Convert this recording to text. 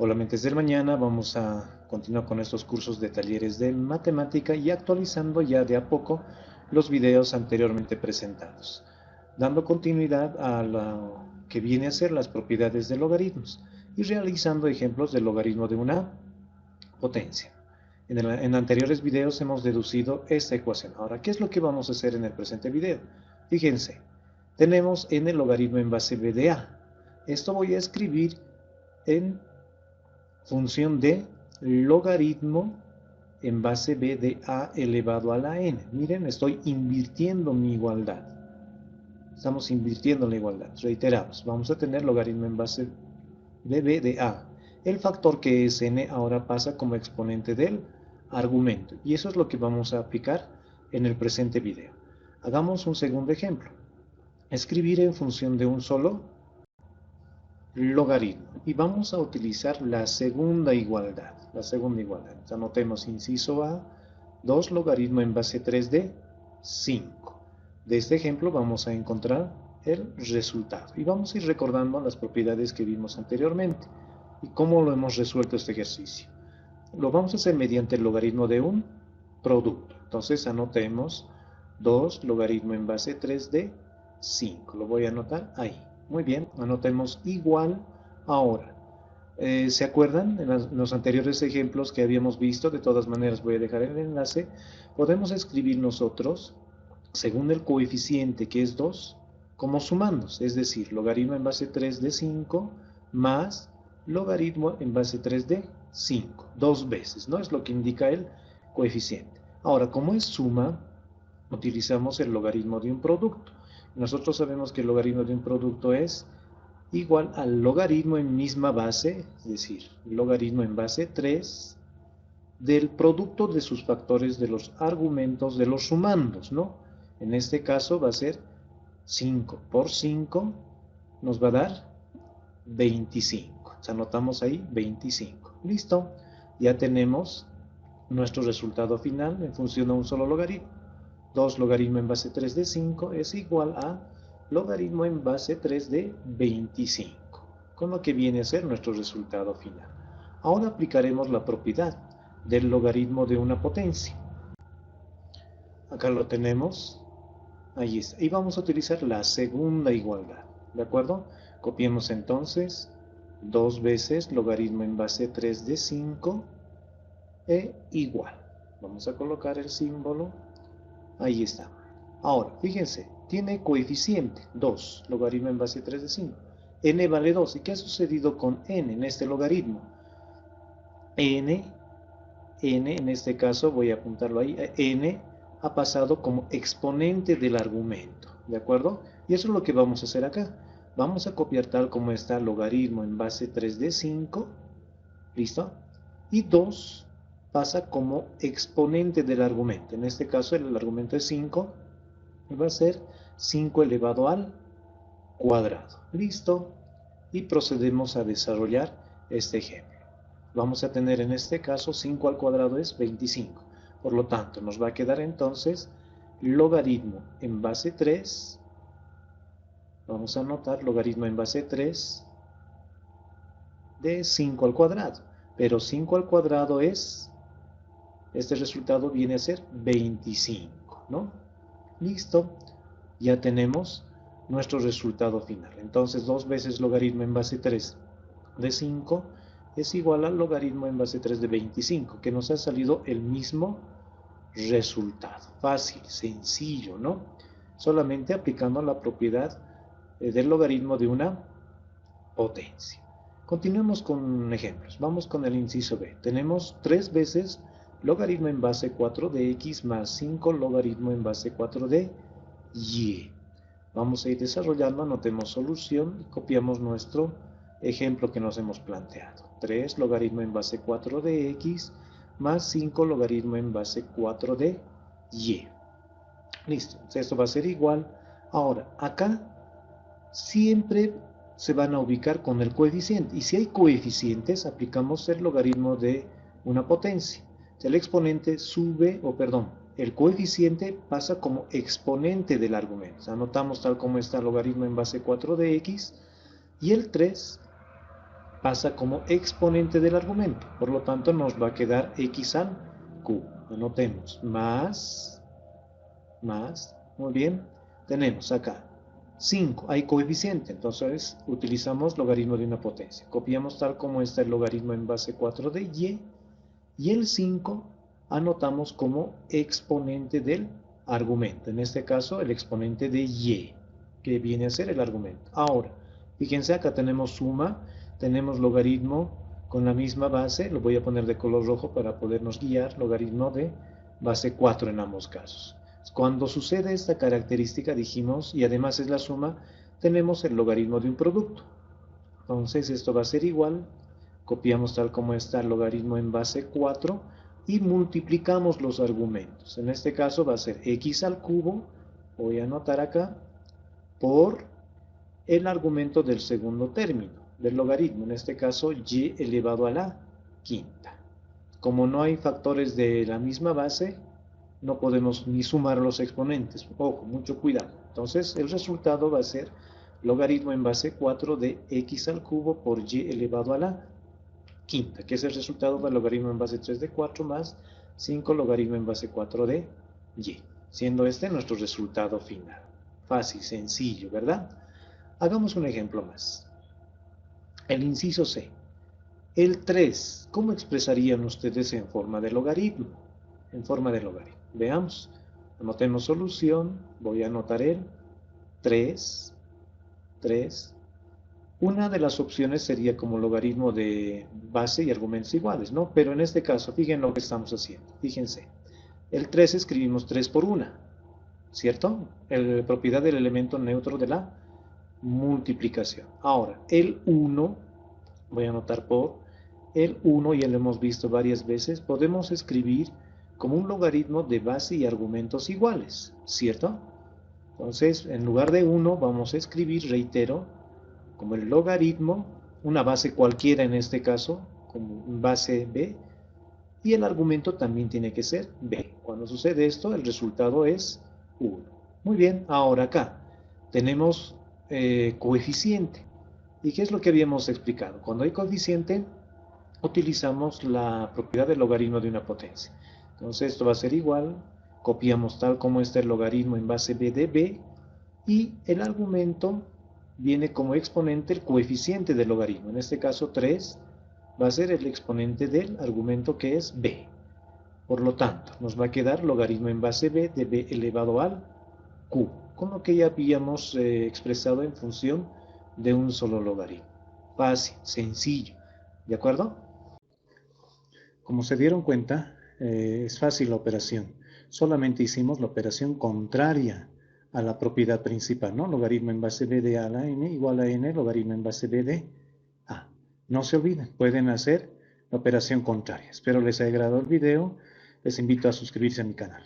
Hola mentes del mañana, vamos a continuar con estos cursos de talleres de matemática y actualizando ya de a poco los videos anteriormente presentados, dando continuidad a lo que viene a ser las propiedades de logaritmos y realizando ejemplos del logaritmo de una potencia. En anteriores videos hemos deducido esta ecuación. Ahora, ¿qué es lo que vamos a hacer en el presente video? Fíjense, tenemos n logaritmo en base b de a. Esto voy a escribir en función de logaritmo en base b de a elevado a la n. Miren, estoy invirtiendo mi igualdad. Estamos invirtiendo la igualdad. Reiteramos, vamos a tener logaritmo en base de b de a. El factor que es n ahora pasa como exponente del argumento. Y eso es lo que vamos a aplicar en el presente video. Hagamos un segundo ejemplo. Escribir en función de un solo logaritmo. Y vamos a utilizar la segunda igualdad. Anotemos inciso A, 2 logaritmo en base 3 de 5. De este ejemplo vamos a encontrar el resultado. Y vamos a ir recordando las propiedades que vimos anteriormente. ¿Y cómo lo hemos resuelto este ejercicio? Lo vamos a hacer mediante el logaritmo de un producto. Entonces anotemos 2 logaritmo en base 3 de 5. Lo voy a anotar ahí. Muy bien, anotemos igual ahora. ¿Se acuerdan en los anteriores ejemplos que habíamos visto? De todas maneras voy a dejar el enlace. Podemos escribir nosotros, según el coeficiente que es 2, como sumandos. Es decir, logaritmo en base 3 de 5 más logaritmo en base 3 de 5. Dos veces, ¿no? Es lo que indica el coeficiente. Ahora, como es suma, utilizamos el logaritmo de un producto. Nosotros sabemos que el logaritmo de un producto es igual al logaritmo en misma base, es decir, logaritmo en base 3 del producto de sus factores de los argumentos de los sumandos, ¿no? En este caso va a ser 5 por 5 nos va a dar 25. Anotamos ahí 25. Listo. Ya tenemos nuestro resultado final en función de un solo logaritmo. 2 logaritmo en base 3 de 5 es igual a logaritmo en base 3 de 25, con lo que viene a ser nuestro resultado final. Ahora aplicaremos la propiedad del logaritmo de una potencia. Acá lo tenemos. Ahí está. Y vamos a utilizar la segunda igualdad. ¿De acuerdo? Copiemos entonces 2 veces logaritmo en base 3 de 5 e igual. Vamos a colocar el símbolo. Ahí está. Ahora, fíjense, tiene coeficiente 2, logaritmo en base 3 de 5. N vale 2. ¿Y qué ha sucedido con n en este logaritmo? N en este caso, voy a apuntarlo ahí, n ha pasado como exponente del argumento, ¿de acuerdo? Y eso es lo que vamos a hacer acá. Vamos a copiar tal como está logaritmo en base 3 de 5, ¿listo? Y 2 pasa como exponente del argumento. En este caso el argumento es 5, y va a ser 5 elevado al cuadrado. ¿Listo? Y procedemos a desarrollar este ejemplo. Vamos a tener en este caso 5 al cuadrado es 25. Por lo tanto, nos va a quedar entonces logaritmo en base 3. Vamos a anotar logaritmo en base 3 de 5 al cuadrado. Pero 5 al cuadrado es, este resultado viene a ser 25, ¿no? Listo. Ya tenemos nuestro resultado final. Entonces, 2 veces logaritmo en base 3 de 5 es igual al logaritmo en base 3 de 25, que nos ha salido el mismo resultado. Fácil, sencillo, ¿no? Solamente aplicando la propiedad del logaritmo de una potencia. Continuemos con ejemplos. Vamos con el inciso B. Tenemos 3 veces logaritmo en base 4 de x más 5 logaritmo en base 4 de y. Vamos a ir desarrollando, anotemos solución y copiamos nuestro ejemplo que nos hemos planteado. 3 logaritmo en base 4 de x más 5 logaritmo en base 4 de y. Listo, esto va a ser igual. Ahora, acá siempre se van a ubicar con el coeficiente. Y si hay coeficientes, aplicamos el logaritmo de una potencia. El exponente sube, el coeficiente pasa como exponente del argumento. Anotamos tal como está el logaritmo en base 4 de x y el 3 pasa como exponente del argumento. Por lo tanto, nos va a quedar x al cubo. Anotemos, más, muy bien, tenemos acá 5, hay coeficiente, entonces utilizamos logaritmo de una potencia. Copiamos tal como está el logaritmo en base 4 de y el 5 anotamos como exponente del argumento. En este caso, el exponente de y, que viene a ser el argumento. Ahora, fíjense, acá tenemos suma, tenemos logaritmo con la misma base, lo voy a poner de color rojo para podernos guiar, logaritmo de base 4 en ambos casos. Cuando sucede esta característica, dijimos, y además es la suma, tenemos el logaritmo de un producto. Entonces esto va a ser igual, copiamos tal como está el logaritmo en base 4 y multiplicamos los argumentos. En este caso va a ser x al cubo, voy a anotar acá, por el argumento del segundo término del logaritmo, en este caso y elevado a la quinta. Como no hay factores de la misma base, no podemos ni sumar los exponentes. Ojo, mucho cuidado. Entonces, el resultado va a ser logaritmo en base 4 de x al cubo por y elevado a la quinta, que es el resultado del logaritmo en base 3 de 4 más 5 logaritmo en base 4 de y, siendo este nuestro resultado final. Fácil, sencillo, ¿verdad? Hagamos un ejemplo más. El inciso C. El 3, ¿cómo expresarían ustedes en forma de logaritmo? En forma de logaritmo. Veamos. Anotemos solución. Voy a anotar el 3. Una de las opciones sería como logaritmo de base y argumentos iguales, ¿no? Pero en este caso, fíjense lo que estamos haciendo. Fíjense. El 3 escribimos 3 por 1, ¿cierto? La propiedad del elemento neutro de la multiplicación. Ahora, el 1, voy a anotar por el 1, ya lo hemos visto varias veces, podemos escribir como un logaritmo de base y argumentos iguales, ¿cierto? Entonces, en lugar de 1, vamos a escribir, reitero, como el logaritmo, una base cualquiera en este caso, como base b, y el argumento también tiene que ser b. Cuando sucede esto, el resultado es 1. Muy bien, ahora acá tenemos coeficiente. ¿Y qué es lo que habíamos explicado? Cuando hay coeficiente, utilizamos la propiedad del logaritmo de una potencia. Entonces esto va a ser igual, copiamos tal como está el logaritmo en base b de b, y el argumento viene como exponente el coeficiente del logaritmo. En este caso 3 va a ser el exponente del argumento que es b. Por lo tanto, nos va a quedar logaritmo en base b de b elevado al cubo, con lo que ya habíamos expresado en función de un solo logaritmo. Fácil, sencillo, ¿de acuerdo? Como se dieron cuenta, es fácil la operación. Solamente hicimos la operación contraria a la propiedad principal, ¿no? Logaritmo en base b de a a la n igual a n, logaritmo en base b de a. No se olviden, pueden hacer la operación contraria. Espero les haya agradado el video. Les invito a suscribirse a mi canal.